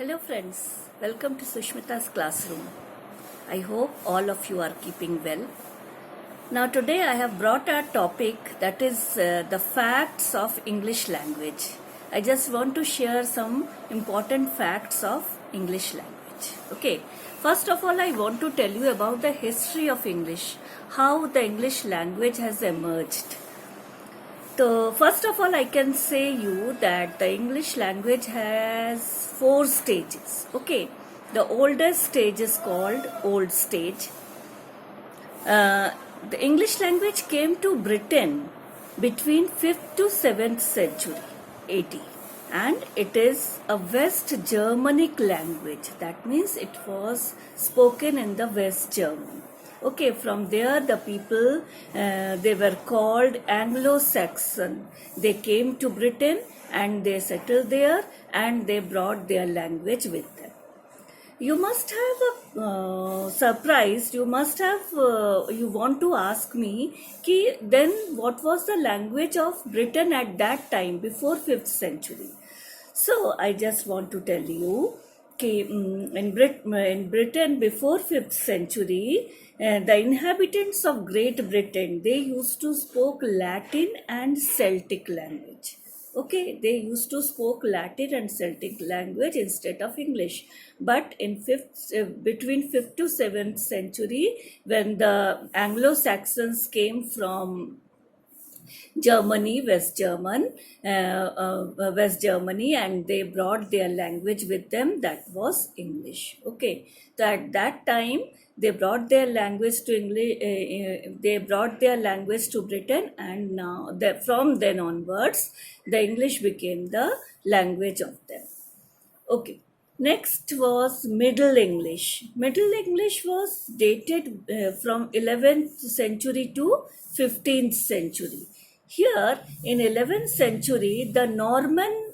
Hello friends, welcome to Susmita's classroom. I hope all of you are keeping well. Now today I have brought a topic that is the facts of English language. I just want to share some important facts of English language. Okay, first of all I want to tell you about the history of English, how the English language has emerged. So first of all, I can say you that the English language has 4 stages. Okay, the oldest stage is called Old Stage. The English language came to Britain between 5th to 7th century AD, and it is a West Germanic language. That means it was spoken in the West German. Okay, from there the people, they were called Anglo-Saxon. They came to Britain and they settled there and they brought their language with them. You must have a surprise, you want to ask me, then what was the language of Britain at that time before 5th century? So I just want to tell you, in Britain before 5th century, the inhabitants of Great Britain, they used to speak Latin and Celtic language. Okay, they used to speak Latin and Celtic language instead of English. But in between 5th to 7th century, when the Anglo-Saxons came from Germany, West Germany, and they brought their language with them. That was English. Okay, so at that time they brought their language to English. They brought their language to Britain, and now from then onwards, the English became the language of them. Okay. Next was Middle English. Middle English was dated from 11th century to 15th century. Here in 11th century, the Norman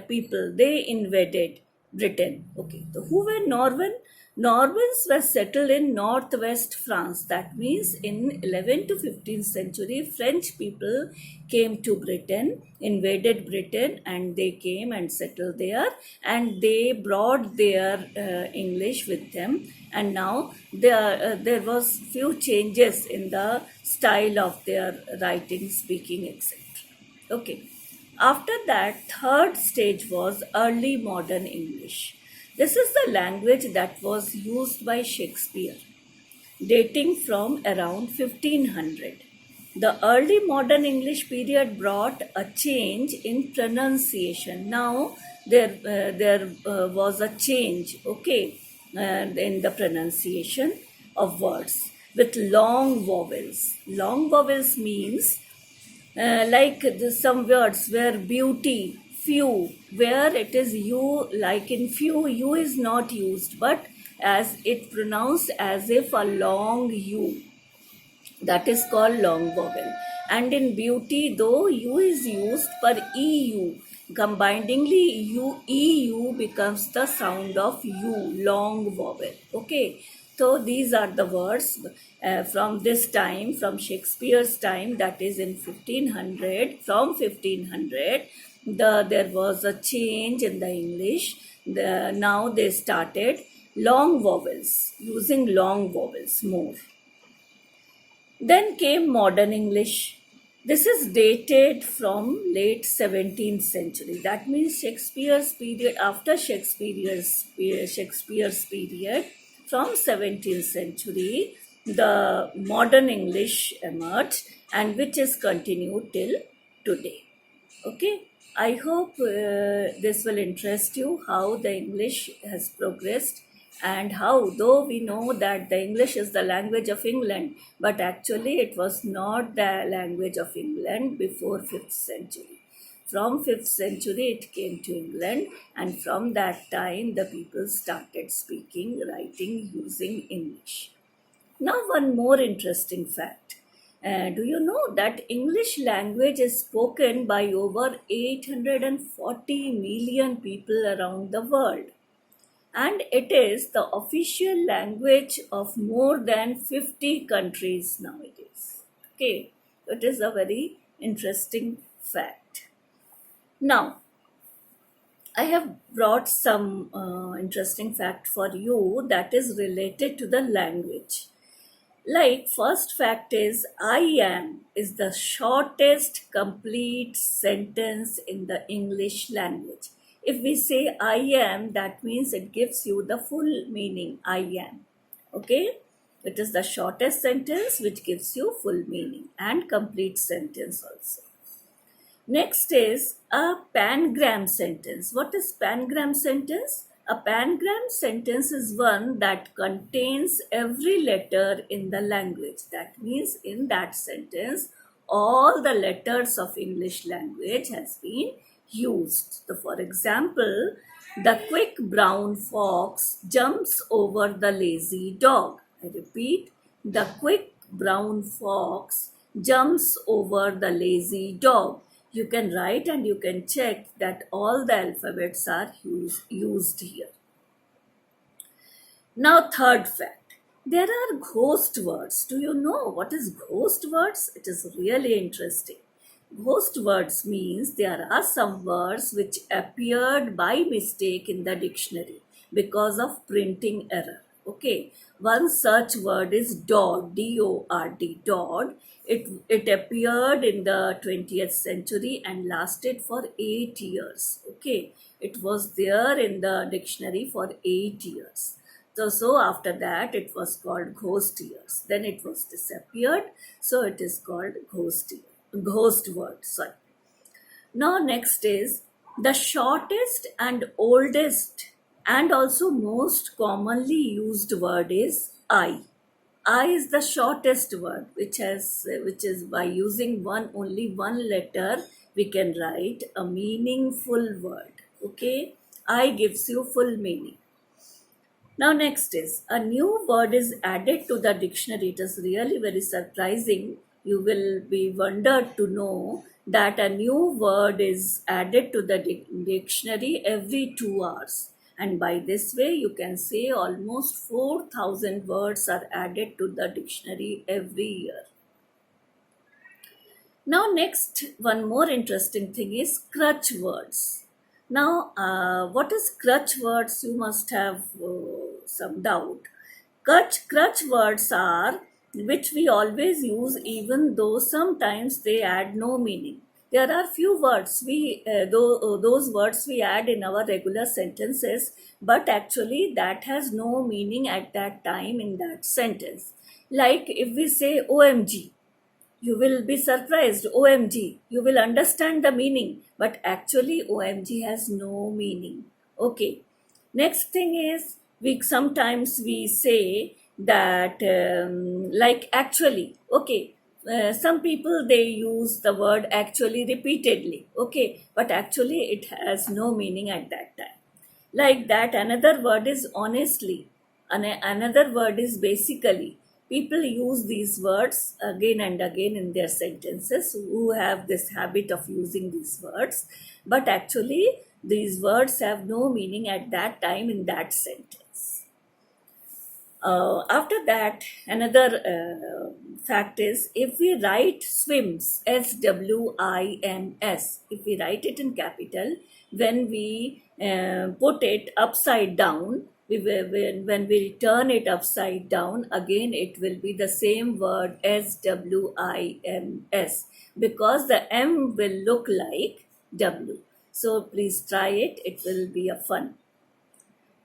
people, they invaded Britain. Okay, so who were Norman? Normans were settled in northwest France. That means in 11th to 15th century, French people came to Britain, invaded Britain, and they came and settled there, and they brought their English with them. And now there was few changes in the style of their writing, speaking, etc. Okay. After that, third stage was early modern English. This is the language that was used by Shakespeare, dating from around 1500. The early modern English period brought a change in pronunciation. Now there was a change, okay, in the pronunciation of words with long vowels. Long vowels means some words where beauty, few, where it is you, like in few, you is not used, but as it pronounced as if a long U. That is called long vowel. And in beauty, though U is used, per EU, combiningly EU becomes the sound of U, long vowel. Okay. So these are the words from this time, from Shakespeare's time, that is in 1500. From 1500, there was a change in the English. Now they started long vowels, using long vowels more. Then came modern English. This is dated from late 17th century. That means Shakespeare's period, after Shakespeare's period, from 17th century, the modern English emerged, and which is continued till today. Okay, I hope this will interest you, how the English has progressed, and how, though we know that the English is the language of England, but actually it was not the language of England before 5th century. From 5th century it came to England, and from that time the people started speaking, writing, using English. Now one more interesting fact. Do you know that English language is spoken by over 840 million people around the world? And it is the official language of more than 50 countries nowadays. Okay, it is a very interesting fact. Now, I have brought some interesting fact for you that is related to the language. Like, first fact is I am is the shortest complete sentence in the English language. If we say I am, that means it gives you the full meaning I am. Okay? It is the shortest sentence which gives you full meaning and complete sentence also. Next is a pangram sentence. What is pangram sentence? A pangram sentence is one that contains every letter in the language. That means in that sentence, all the letters of English language has been used. So for example, the quick brown fox jumps over the lazy dog. I repeat, the quick brown fox jumps over the lazy dog. You can write and you can check that all the alphabets are used here. Now, third fact. There are ghost words. Do you know what is ghost words? It is really interesting. Ghost words means there are some words which appeared by mistake in the dictionary because of printing error. Okay, one such word is dod, D-O-R-D, dod. It appeared in the 20th century and lasted for 8 years. Okay, it was there in the dictionary for 8 years. So after that, it was called ghost years. Then it was disappeared. So it is called ghost word. Sorry. Now next is the shortest and oldest and also most commonly used word is I. I is the shortest word, which is by using only one letter we can write a meaningful word. Okay, I gives you full meaning. Now, next is a new word is added to the dictionary. It is really very surprising. You will be wondered to know that a new word is added to the dictionary every 2 hours. And by this way, you can say almost 4,000 words are added to the dictionary every year. Now, next, one more interesting thing is crutch words. Now, what is crutch words? You must have some doubt. Crutch words are which we always use, even though sometimes they add no meaning. There are few words those words we add in our regular sentences, but actually that has no meaning at that time in that sentence. Like if we say OMG, you will be surprised. OMG. You will understand the meaning, but actually OMG has no meaning. Okay. Next thing is we sometimes we say that like actually. Okay. Some people they use the word actually repeatedly. Okay, but actually it has no meaning at that time. Like that, another word is honestly, and another word is basically. People use these words again and again in their sentences who have this habit of using these words, but actually, these words have no meaning at that time in that sentence. After that, another fact is if we write swims, SWIMS, if we write it in capital, when we put it upside down, when we turn it upside down, again it will be the same word SWIMS because the M will look like W. So please try it, it will be a fun.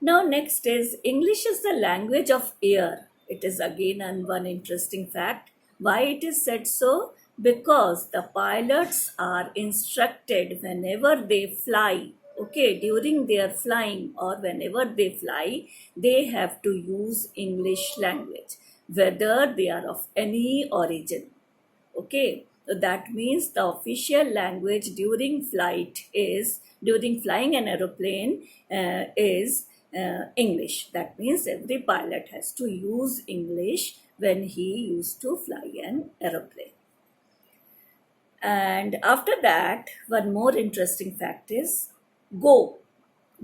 Now, next is English is the language of air. It is again one interesting fact. Why it is said so? Because the pilots are instructed whenever they fly, okay, during their flying or whenever they fly, they have to use English language, whether they are of any origin. Okay, so that means the official language during flying an aeroplane is English. That means every pilot has to use English when he used to fly an aeroplane. And after that, one more interesting fact is go.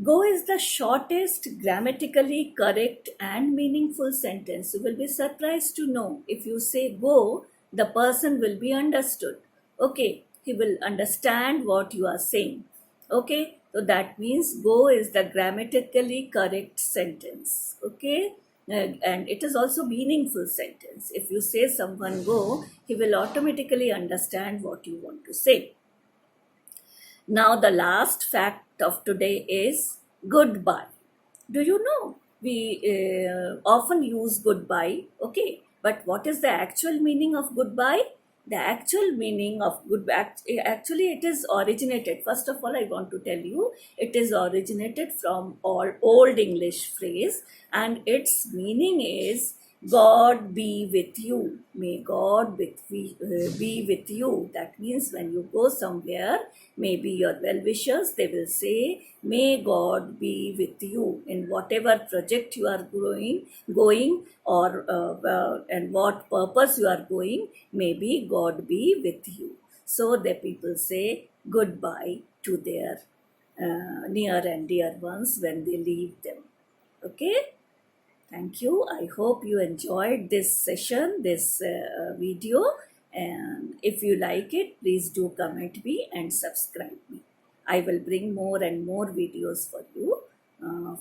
Go is the shortest, grammatically correct, and meaningful sentence. You will be surprised to know if you say go, the person will be understood. Okay, he will understand what you are saying. Okay, So that means go is the grammatically correct sentence. Okay. And it is also meaningful sentence. If you say someone go, he will automatically understand what you want to say. Now, the last fact of today is goodbye. Do you know? We often use goodbye, okay, but what is the actual meaning of goodbye? The actual meaning of goodbye, actually, it is originated. First of all, I want to tell you, it is originated from all old English phrase, and its meaning is God be with you. May God be with you. That means when you go somewhere, maybe your well wishers, they will say, may God be with you in whatever project you are going or and what purpose you are going. Maybe God be with you. So the people say goodbye to their near and dear ones when they leave them. Okay. Thank you. I hope you enjoyed this session, this video. And if you like it, please do comment me and subscribe me. I will bring more and more videos for you,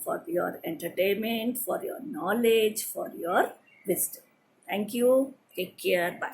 for your entertainment, for your knowledge, for your wisdom. Thank you. Take care. Bye.